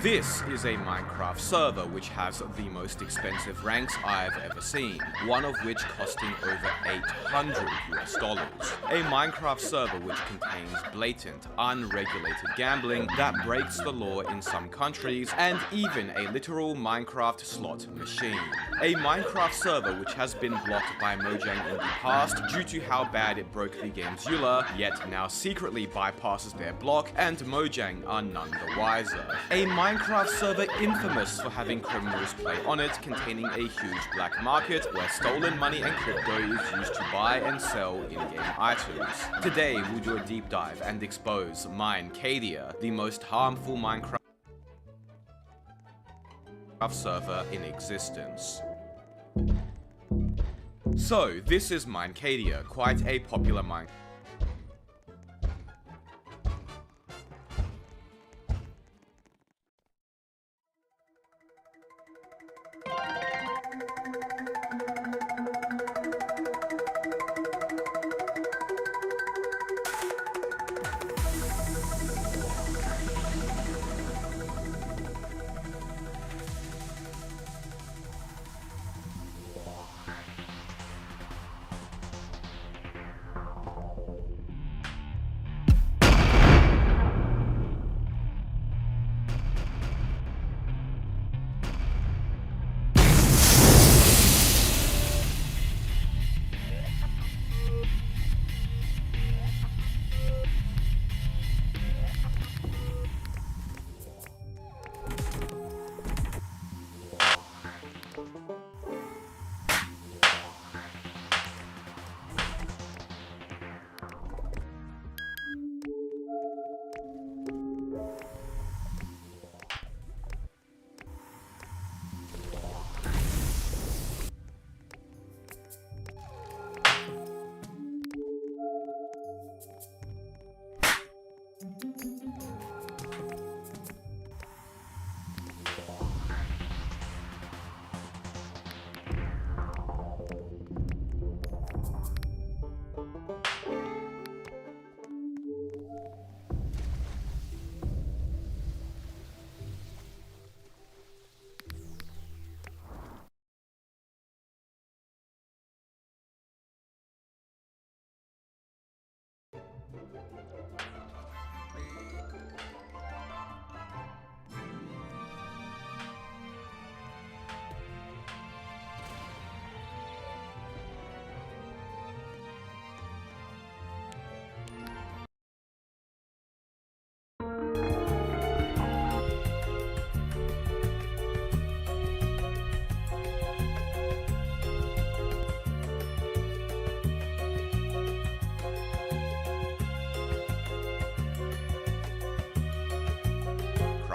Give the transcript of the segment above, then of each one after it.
This is a Minecraft server which has the most expensive ranks I've ever seen, one of which costing over $800 US. A Minecraft server which contains blatant, unregulated gambling that breaks the law in some countries, and even a literal Minecraft slot machine. A Minecraft server which has been blocked by Mojang in the past due to how bad it broke the game's EULA, yet now secretly bypasses their block, and Mojang are none the wiser. A Minecraft server infamous for having criminals play on it, containing a huge black market where stolen money and crypto is used to buy and sell in-game items. Today we'll do a deep dive and expose Minecadia, the most harmful Minecraft server in existence. So, this is Minecadia, quite a popular Minecraft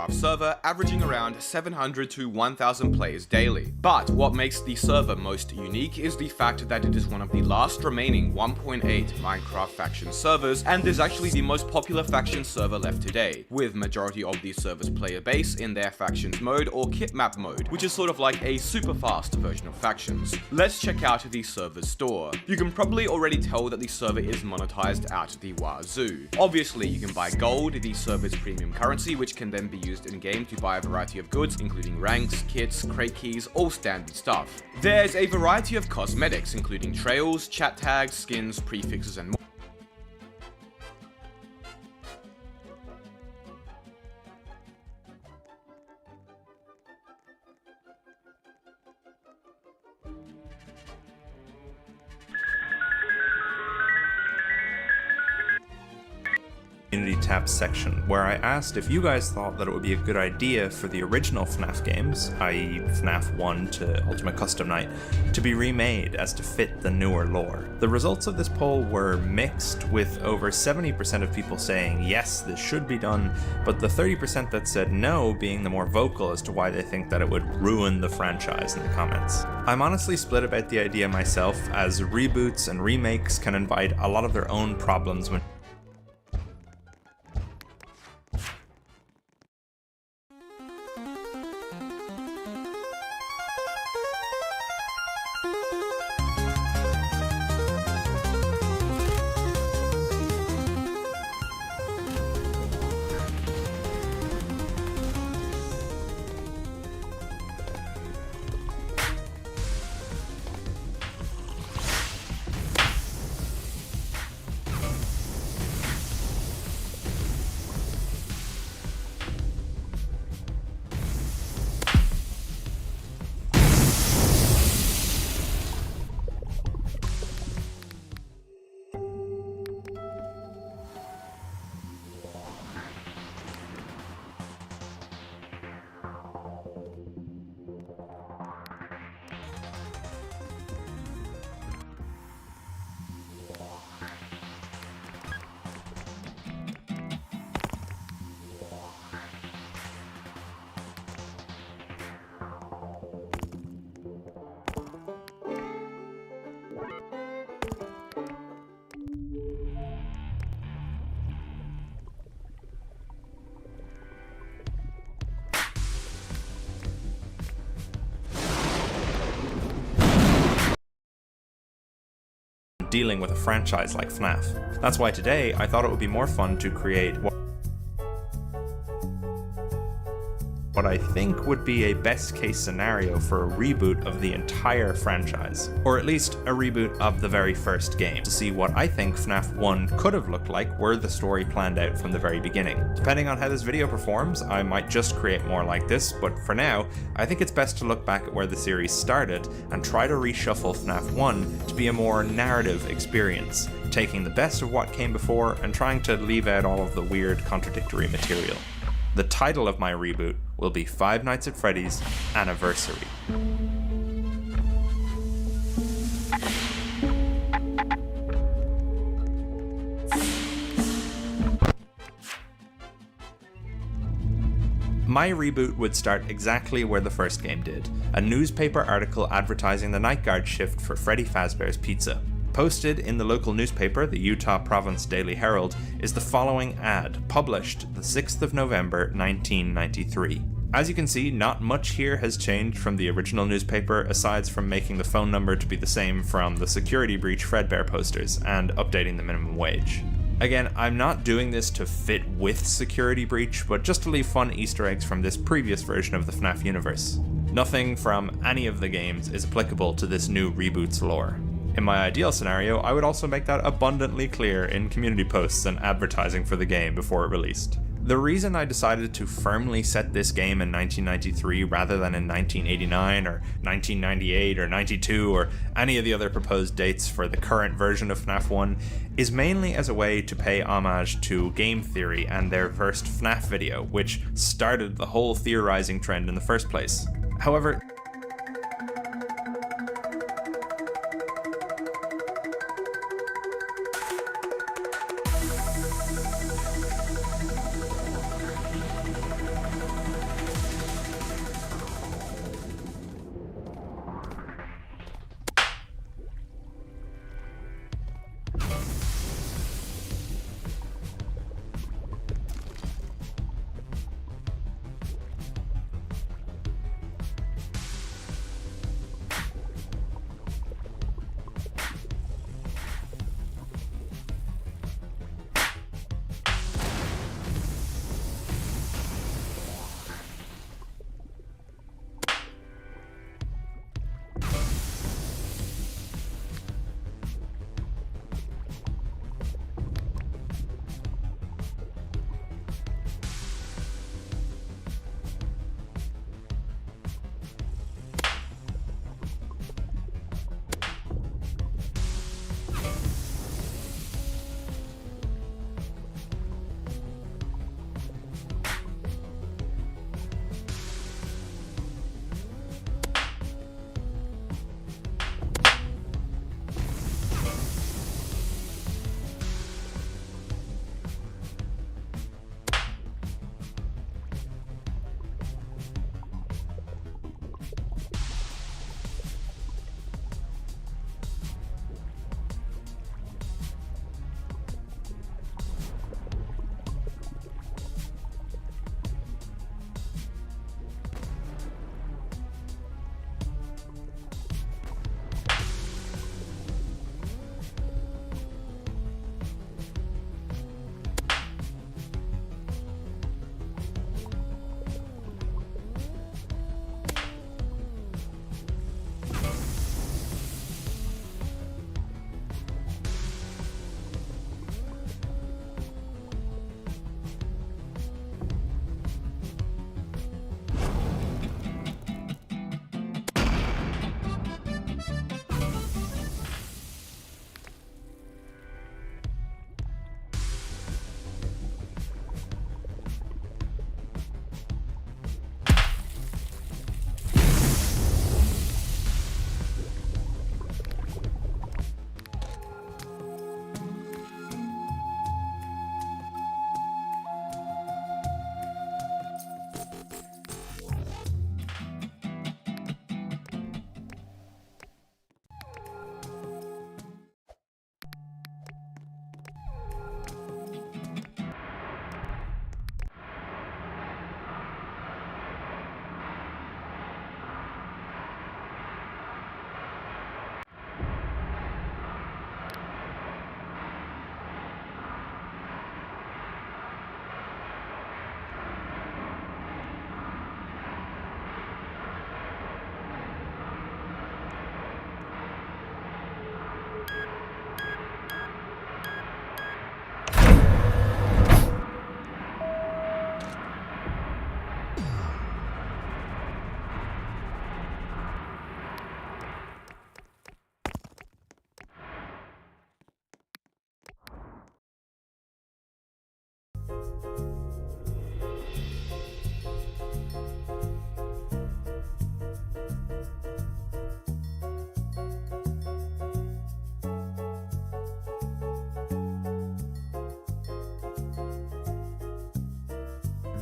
server averaging around 700 to 1,000 players daily. But what makes the server most unique is the fact that it is one of the last remaining 1.8 Minecraft faction servers, and is actually the most popular faction server left today, with majority of the server's player base in their factions mode or kit map mode, which is sort of like a super fast version of factions. Let's check out the server's store. You can probably already tell that the server is monetized out the wazoo. Obviously, you can buy gold, the server's premium currency, which can then be used in-game to buy a variety of goods, including ranks, kits, crate keys, all standard stuff. There's a variety of cosmetics, including trails, chat tags, skins, prefixes, and more. Community tab section, where I asked if you guys thought that it would be a good idea for the original FNAF games, i.e. FNAF 1 to Ultimate Custom Night, to be remade as to fit the newer lore. The results of this poll were mixed, with over 70% of people saying yes, this should be done, but the 30% that said no being the more vocal as to why they think that it would ruin the franchise in the comments. I'm honestly split about the idea myself, as reboots and remakes can invite a lot of their own problems when dealing with a franchise like FNAF. That's why today I thought it would be more fun to create what I think would be a best case scenario for a reboot of the entire franchise, or at least a reboot of the very first game, to see what I think FNAF 1 could have looked like were the story planned out from the very beginning. Depending on how this video performs, I might just create more like this, but for now, I think it's best to look back at where the series started and try to reshuffle FNAF 1 to be a more narrative experience, taking the best of what came before and trying to leave out all of the weird contradictory material. The title of my reboot will be Five Nights at Freddy's Anniversary. My reboot would start exactly where the first game did, a newspaper article advertising the night guard shift for Freddy Fazbear's Pizza. Posted in the local newspaper, the Utah Province Daily Herald, is the following ad, published the 6th of November 1993. As you can see, not much here has changed from the original newspaper, aside from making the phone number to be the same from the Security Breach Fredbear posters and updating the minimum wage. Again, I'm not doing this to fit with Security Breach, but just to leave fun Easter eggs from this previous version of the FNAF universe. Nothing from any of the games is applicable to this new reboot's lore. In my ideal scenario, I would also make that abundantly clear in community posts and advertising for the game before it released. The reason I decided to firmly set this game in 1993 rather than in 1989 or 1998 or 92 or any of the other proposed dates for the current version of FNAF 1 is mainly as a way to pay homage to Game Theory and their first FNAF video, which started the whole theorizing trend in the first place. However,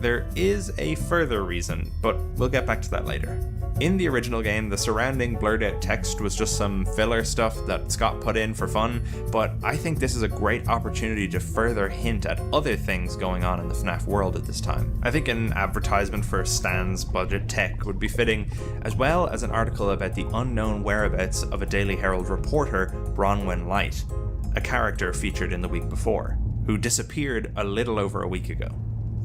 there is a further reason, but we'll get back to that later. In the original game, the surrounding blurred out text was just some filler stuff that Scott put in for fun, but I think this is a great opportunity to further hint at other things going on in the FNAF world at this time. I think an advertisement for Stan's Budget Tech would be fitting, as well as an article about the unknown whereabouts of a Daily Herald reporter, Bronwyn Light, a character featured in the week before, who disappeared a little over a week ago.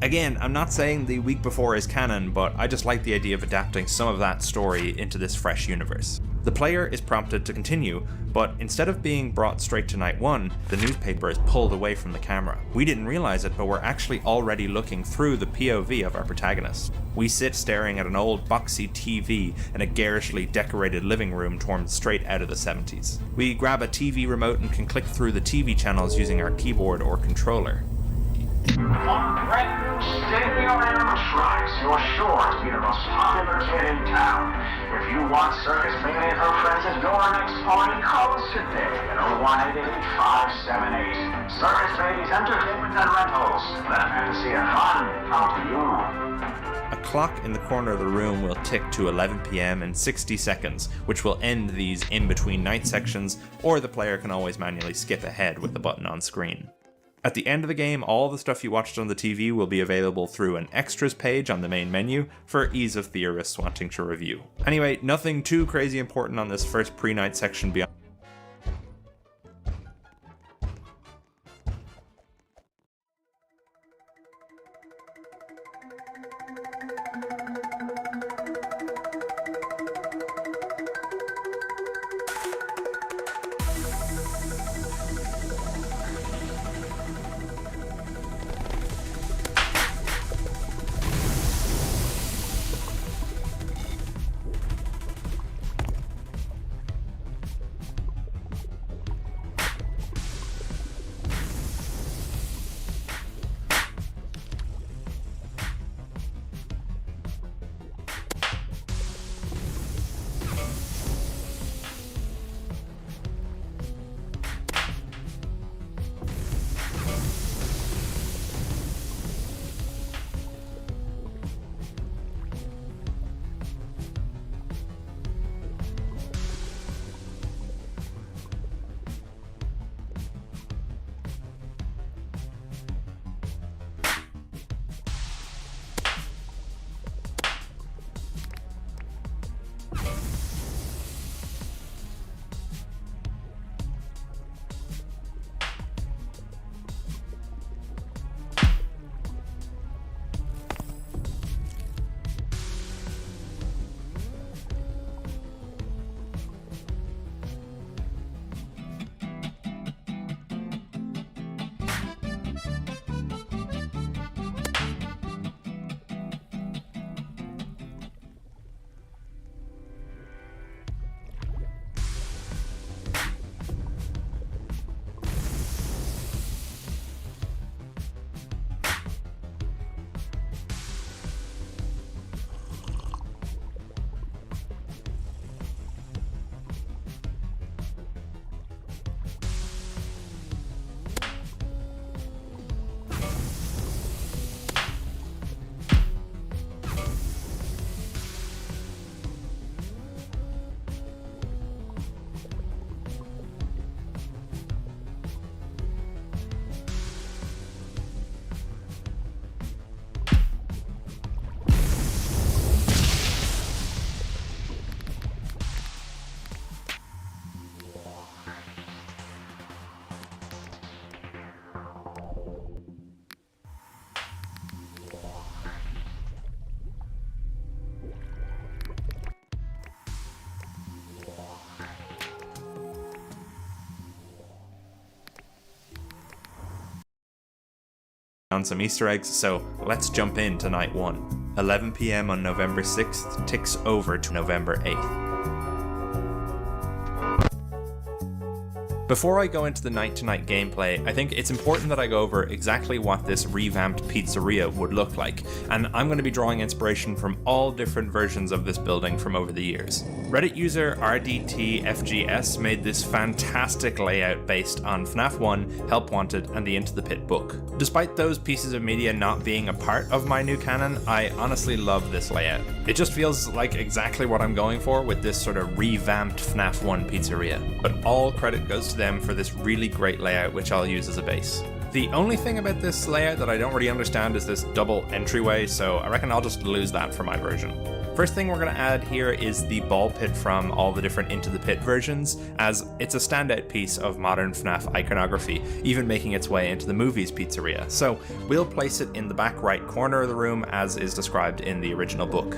Again, I'm not saying the week before is canon, but I just like the idea of adapting some of that story into this fresh universe. The player is prompted to continue, but instead of being brought straight to night 1, the newspaper is pulled away from the camera. We didn't realize it, but we're actually already looking through the POV of our protagonist. We sit staring at an old boxy TV in a garishly decorated living room torn straight out of the 70s. We grab a TV remote and can click through the TV channels using our keyboard or controller. On brand state-of-the-art animatronics, you're sure to be the most popular kid in town. If you want Circus Mimi and her friends at your next party, call us today at 01888-578. Circus Babies Entertainment and Rentals. Let fantasy and fun come to you. A clock in the corner of the room will tick to 11 PM in 60 seconds, which will end these in-between night sections, or the player can always manually skip ahead with the button on screen. At the end of the game, all the stuff you watched on the TV will be available through an extras page on the main menu for ease of theorists wanting to review. Anyway, nothing too crazy important on this first pre-night section beyond. Some Easter eggs, so let's jump into night 1. 11 PM on November 6th ticks over to November 8th. Before I go into the night-to-night gameplay, I think it's important that I go over exactly what this revamped pizzeria would look like, and I'm going to be drawing inspiration from all different versions of this building from over the years. Reddit user RDTFGS made this fantastic layout based on FNAF 1, Help Wanted, and the Into the Pit book. Despite those pieces of media not being a part of my new canon, I honestly love this layout. It just feels like exactly what I'm going for with this sort of revamped FNAF 1 pizzeria, but all credit goes to them for this really great layout, which I'll use as a base. The only thing about this layout that I don't really understand is this double entryway, so I reckon I'll just lose that for my version. First thing we're going to add here is the ball pit from all the different Into the Pit versions, as it's a standout piece of modern FNAF iconography, even making its way into the movie's pizzeria. So we'll place it in the back right corner of the room as is described in the original book.